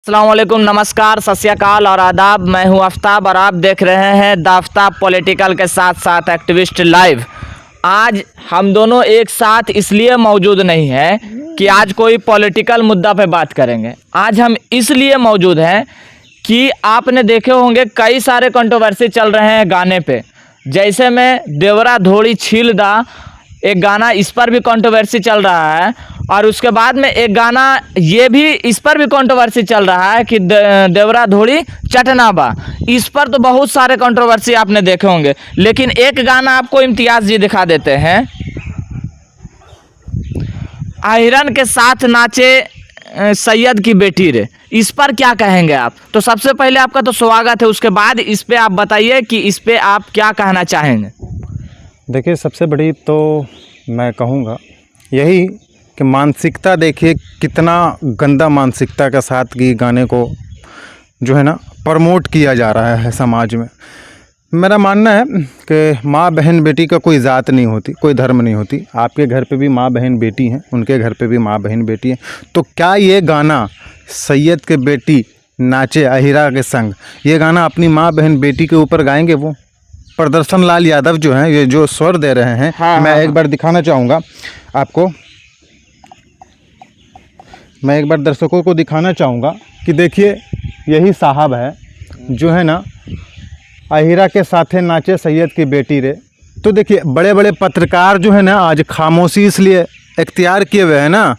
अस्सलामुअलैकुम, नमस्कार, सत श्री अकाल और आदाब। मैं हूं आफ्ताब और आप देख रहे हैं द आफ्ताब पॉलिटिकल के साथ साथ एक्टिविस्ट लाइव। आज हम दोनों एक साथ इसलिए मौजूद नहीं हैं कि आज कोई पॉलिटिकल मुद्दा पे बात करेंगे। आज हम इसलिए मौजूद हैं कि आपने देखे होंगे कई सारे कंट्रोवर्सी चल रहे हैं गाने पे। जैसे में देवरा धोड़ी छील दा एक गाना, इस पर भी कंट्रोवर्सी चल रहा है। और उसके बाद में एक गाना ये भी, इस पर भी कंट्रोवर्सी चल रहा है कि देवरा धोड़ी चटना बा। इस पर तो बहुत सारे कंट्रोवर्सी आपने देखे होंगे। लेकिन एक गाना आपको इम्तियाज जी दिखा देते हैं, आयरन के साथ नाचे सैयद की बेटी रे। इस पर क्या कहेंगे आप? तो सबसे पहले आपका तो स्वागत है, उसके बाद इस पे आप बताइए कि इस पे आप क्या कहना चाहेंगे। देखिए, सबसे बड़ी तो मैं कहूँगा यही कि मानसिकता देखिए कितना गंदा मानसिकता के साथ कि गाने को जो है ना प्रमोट किया जा रहा है समाज में। मेरा मानना है कि माँ बहन बेटी का कोई ज़ात नहीं होती, कोई धर्म नहीं होती। आपके घर पे भी माँ बहन बेटी हैं, उनके घर पे भी माँ बहन बेटी हैं। तो क्या ये गाना सैयद के बेटी नाचे अहिरा के संग, ये गाना अपनी माँ बहन बेटी के ऊपर गाएंगे? वो प्रदर्शन लाल यादव जो हैं, ये जो स्वर दे रहे हैं, मैं एक बार दिखाना चाहूँगा आपको। मैं एक बार दर्शकों को दिखाना चाहूँगा कि देखिए यही साहब है जो है ना अहिरा के साथे नाचे सैयद की बेटी रे। तो देखिए बड़े बड़े पत्रकार जो है ना आज खामोशी इसलिए इख्तियार किए हुए हैं ना,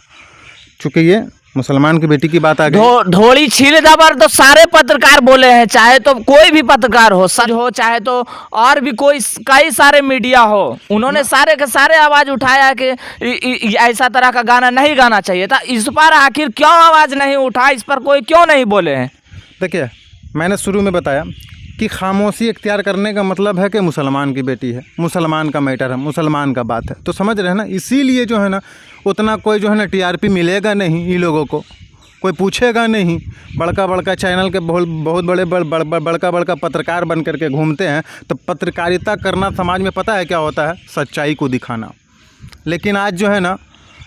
चूँकि ये मुसलमान की बेटी की बात आ गई। धोड़ी छील दबर तो सारे पत्रकार बोले हैं, चाहे तो कोई भी पत्रकार हो, सच हो, चाहे तो और भी कोई कई सारे मीडिया हो, उन्होंने सारे के सारे आवाज उठाया कि ऐसा तरह का गाना नहीं गाना चाहिए था। इस पर आखिर क्यों आवाज नहीं उठा? इस पर कोई क्यों नहीं बोले हैं? देखिए, मैंने शुरू में बताया कि खामोशी इख्तियार करने का मतलब है कि मुसलमान की बेटी है, मुसलमान का मैटर है, मुसलमान का बात है। तो समझ रहे हैं ना, इसीलिए जो है ना उतना कोई जो है ना टीआरपी मिलेगा नहीं, इन लोगों को कोई पूछेगा नहीं। बड़का बड़का चैनल के बहुत बड़े बड़का बड़का पत्रकार बन करके घूमते हैं। तो पत्रकारिता करना समाज में पता है क्या होता है? सच्चाई को दिखाना। लेकिन आज जो है ना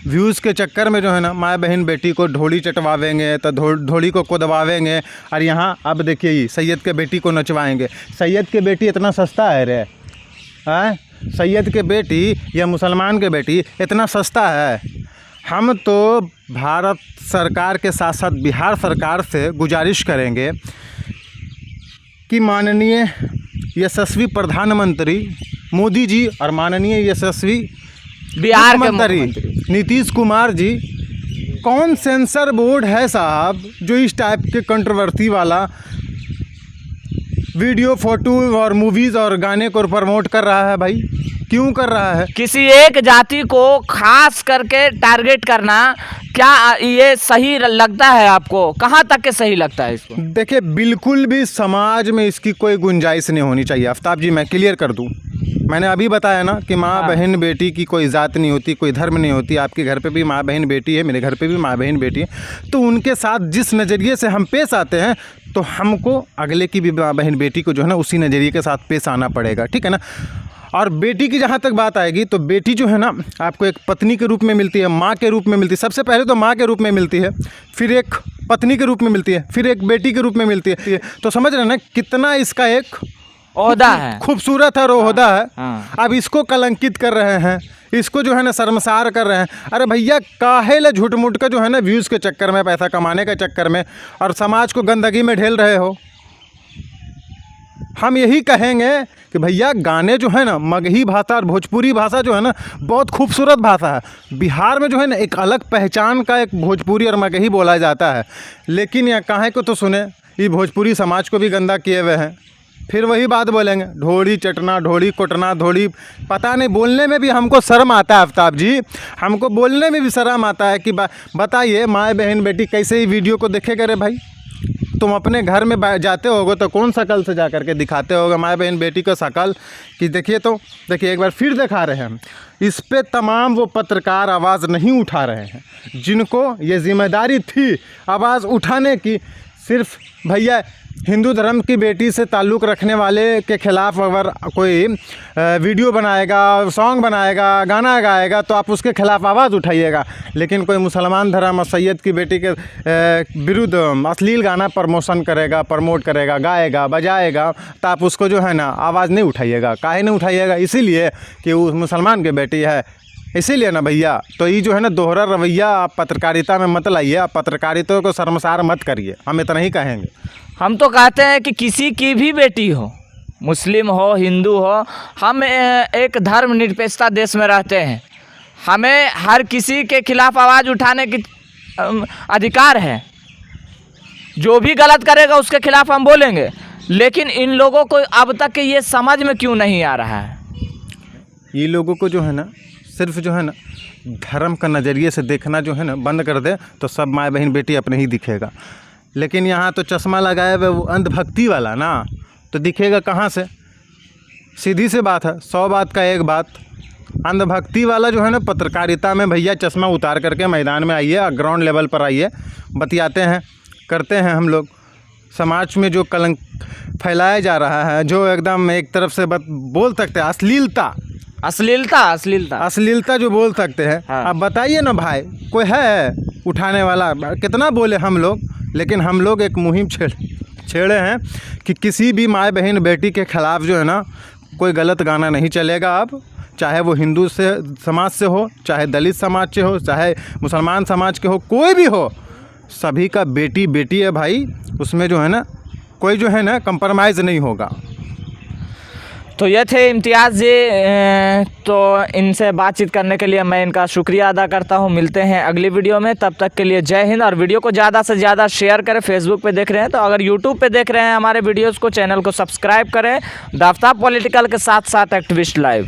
व्यूज़ के चक्कर में जो है ना माँ बहन बेटी को ढोली चटवावेंगे, तो ढोली को दबावेंगे। और यहाँ अब देखिए ये सैयद के बेटी को नचवाएंगे। सैयद के बेटी इतना सस्ता है रे? हैं? सैयद के बेटी या मुसलमान के बेटी इतना सस्ता है? हम तो भारत सरकार के साथ साथ बिहार सरकार से गुजारिश करेंगे कि माननीय यशस्वी प्रधानमंत्री मोदी जी और माननीय यशस्वी बिहार के मुख्यमंत्री नीतीश कुमार जी, कौन सेंसर बोर्ड है साहब जो इस टाइप के कंट्रोवर्सी वाला वीडियो, फोटो और मूवीज़ और गाने को प्रमोट कर रहा है? भाई क्यों कर रहा है? किसी एक जाति को खास करके टारगेट करना क्या ये सही लगता है आपको? कहाँ तक के सही लगता है इसको? देखिए, बिल्कुल भी समाज में इसकी कोई गुंजाइश नहीं होनी चाहिए। आफ्ताब जी, मैं क्लियर कर दूं, मैंने अभी बताया ना कि माँ बहन बेटी की कोई ज़ात नहीं होती, कोई धर्म नहीं होती। आपके घर पे भी माँ बहन बेटी है, मेरे घर पे भी माँ बहन बेटी है। तो उनके साथ जिस नज़रिए से हम पेश आते हैं, तो हमको अगले की भी माँ बहन बेटी को जो है ना उसी नज़रिए के साथ पेश आना पड़ेगा, ठीक है ना। और बेटी की जहाँ तक बात आएगी, तो बेटी जो है ना आपको एक पत्नी के रूप में मिलती है, माँ के रूप में मिलती है। सबसे पहले तो माँ के रूप में मिलती है, फिर एक पत्नी के रूप में मिलती है, फिर एक बेटी के रूप में मिलती है। तो समझ रहे हैं ना कितना इसका एक ओहदा है, खूबसूरत है, ओहदा है। अब इसको कलंकित कर रहे हैं, इसको जो है ना शर्मसार कर रहे हैं। अरे भैया, काहे ले झूठ मूठ का जो है ना व्यूज़ के चक्कर में, पैसा कमाने के चक्कर में और समाज को गंदगी में ढेल रहे हो? हम यही कहेंगे कि भैया गाने जो है ना, मगही भाषा और भोजपुरी भाषा जो है ना बहुत खूबसूरत भाषा है। बिहार में जो है ना एक अलग पहचान का एक भोजपुरी और मगही बोला जाता है। लेकिन यहाँ काहे को तो सुने, ये भोजपुरी समाज को भी गंदा किए हुए हैं। फिर वही बात बोलेंगे, ढोली चटना, ढोली कोटना, ढोली, पता नहीं, बोलने में भी हमको शर्म आता है। आफ्ताब जी, हमको बोलने में भी शर्म आता है कि बताइए माँ बहन बेटी कैसे ही वीडियो को देखेगा रे भाई? तुम अपने घर में जाते होगे तो कौन शकल से जा करके दिखाते होगे माँ बहन बेटी को शकल कि देखिए? तो देखिए एक बार फिर दिखा रहे हैं हम। इस पे तमाम वो पत्रकार आवाज़ नहीं उठा रहे हैं जिनको ये जिम्मेदारी थी आवाज़ उठाने की। सिर्फ भैया हिंदू धर्म की बेटी से ताल्लुक़ रखने वाले के ख़िलाफ़ अगर कोई वीडियो बनाएगा, सॉन्ग बनाएगा, गाना गाएगा तो आप उसके ख़िलाफ़ आवाज़ उठाइएगा। लेकिन कोई मुसलमान धर्म और सैयद की बेटी के विरुद्ध अश्लील गाना प्रमोट करेगा, गाएगा, बजाएगा तो आप उसको जो है ना आवाज़ नहीं उठाइएगा। काहे नहीं उठाइएगा? इसीलिए कि वो मुसलमान की बेटी है, इसीलिए ना भैया। तो ये जो है ना दोहरा रवैया आप पत्रकारिता में मत लाइए, आप पत्रकारिता को शर्मसार मत करिए, हम इतना ही कहेंगे। हम तो कहते हैं कि किसी की भी बेटी हो, मुस्लिम हो, हिंदू हो, हम एक धर्मनिरपेक्षता देश में रहते हैं। हमें हर किसी के खिलाफ आवाज़ उठाने की अधिकार है। जो भी गलत करेगा उसके खिलाफ हम बोलेंगे। लेकिन इन लोगों को अब तक ये समझ में क्यों नहीं आ रहा है? ये लोगों को जो है ना सिर्फ जो है ना धर्म का नज़रिए से देखना जो है ना बंद कर दे तो सब माँ बहन बेटी अपने ही दिखेगा। लेकिन यहाँ तो चश्मा लगाए हुए वो अंधभक्ति वाला ना, तो दिखेगा कहाँ से? सीधी सी बात है, 100 बात का एक बात। अंधभक्ति वाला जो है ना पत्रकारिता में भैया चश्मा उतार करके मैदान में आइए, ग्राउंड लेवल पर आइए, बतियाते हैं, करते हैं हम लोग। समाज में जो कलंक फैलाया जा रहा है, जो एकदम एक तरफ से बोल सकते हैं अश्लीलता जो बोल सकते हैं। हाँ। अब बताइए ना भाई, कोई है उठाने वाला? कितना बोले हम लोग, लेकिन हम लोग एक मुहिम छेड़े हैं कि किसी भी माँ बहन बेटी के ख़िलाफ़ जो है ना कोई गलत गाना नहीं चलेगा। अब चाहे वो हिंदू समाज से हो, चाहे दलित समाज से हो, चाहे मुसलमान समाज के हो, कोई भी हो, सभी का बेटी बेटी है भाई। उसमें जो है ना कोई जो है ना कंप्रोमाइज़ नहीं होगा। तो ये थे इम्तियाज़ जी। तो इनसे बातचीत करने के लिए मैं इनका शुक्रिया अदा करता हूँ। मिलते हैं अगली वीडियो में, तब तक के लिए जय हिंद। और वीडियो को ज़्यादा से ज़्यादा शेयर करें। फेसबुक पे देख रहे हैं तो अगर यूट्यूब पे देख रहे हैं हमारे वीडियोज़ को, चैनल को सब्सक्राइब करें। द आफ्ताब पॉलिटिकल के साथ एक्टिविस्ट लाइव।